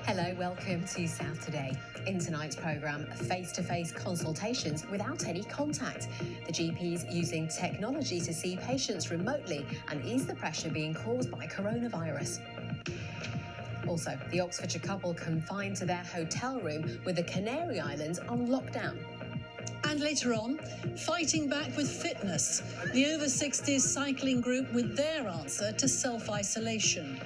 Hello, welcome to South Today. In tonight's programme, face-to-face consultations without any contact. The GPs using technology to see patients remotely and ease the pressure being caused by coronavirus. Also, the Oxfordshire couple confined to their hotel room with the Canary Islands on lockdown. And later on, fighting back with fitness. The over 60s cycling group with their answer to self-isolation.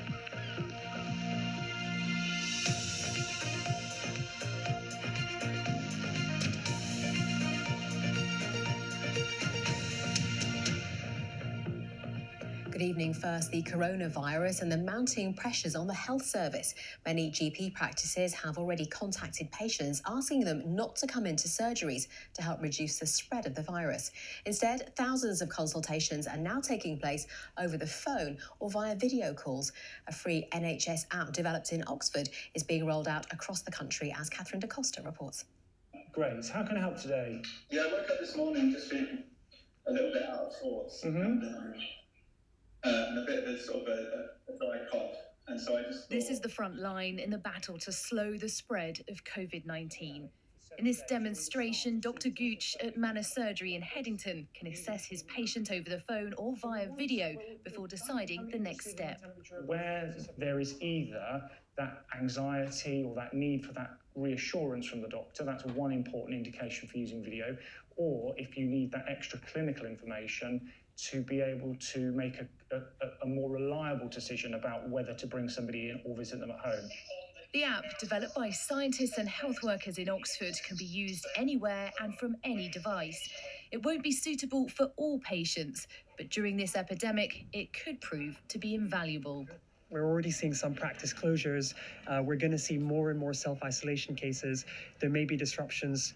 Good evening. First, the coronavirus and the mounting pressures on the health service. Many GP practices have already contacted patients asking them not to come into surgeries to help reduce the spread of the virus. Instead, thousands of consultations are now taking place over the phone or via video calls. A free NHS app developed in Oxford is being rolled out across the country, as Catherine da Costa reports. Great. How can I help today? Yeah, I woke up this morning just feeling a little bit out of sorts. And a bit of a sort of a dry cough. And so I just thought, This is the front line in the battle to slow the spread of COVID-19. In this demonstration, Dr. Gooch at Manor Surgery in Headington can assess his patient over the phone or via video before deciding the next step. Where there is either that anxiety or that need for that reassurance from the doctor, that's one important indication for using video, or if you need that extra clinical information to be able to make a more reliable decision about whether to bring somebody in or visit them at home. The app, developed by scientists and health workers in Oxford, can be used anywhere and from any device. It won't be suitable for all patients, but during this epidemic, it could prove to be invaluable. We're already seeing some practice closures. We're going to see more and more self-isolation cases. There may be disruptions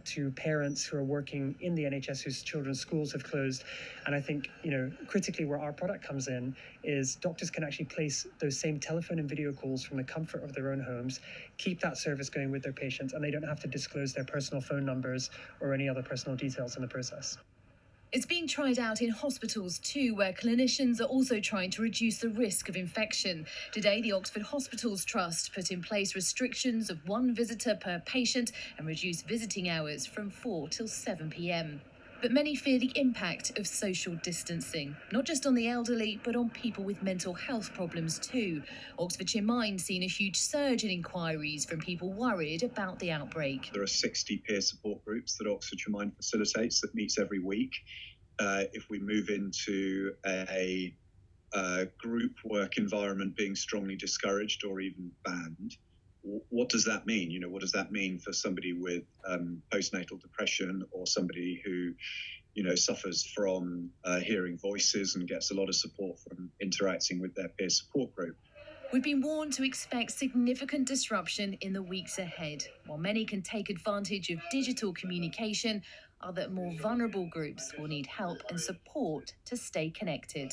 to parents who are working in the NHS whose children's schools have closed. And I think, critically where our product comes in is doctors can actually place those same telephone and video calls from the comfort of their own homes, keep that service going with their patients, and they don't have to disclose their personal phone numbers or any other personal details in the process. It's being tried out in hospitals too, where clinicians are also trying to reduce the risk of infection. Today, the Oxford Hospitals Trust put in place restrictions of one visitor per patient and reduced visiting hours from 4 till 7 p.m. But many fear the impact of social distancing, not just on the elderly, but on people with mental health problems too. Oxfordshire Mind's seen a huge surge in inquiries from people worried about the outbreak. There are 60 peer support groups that Oxfordshire Mind facilitates that meets every week. If we move into a group work environment being strongly discouraged or even banned, what does that mean? What does that mean for somebody with postnatal depression or somebody who, suffers from hearing voices and gets a lot of support from interacting with their peer support group? We've been warned to expect significant disruption in the weeks ahead. While many can take advantage of digital communication, other more vulnerable groups will need help and support to stay connected.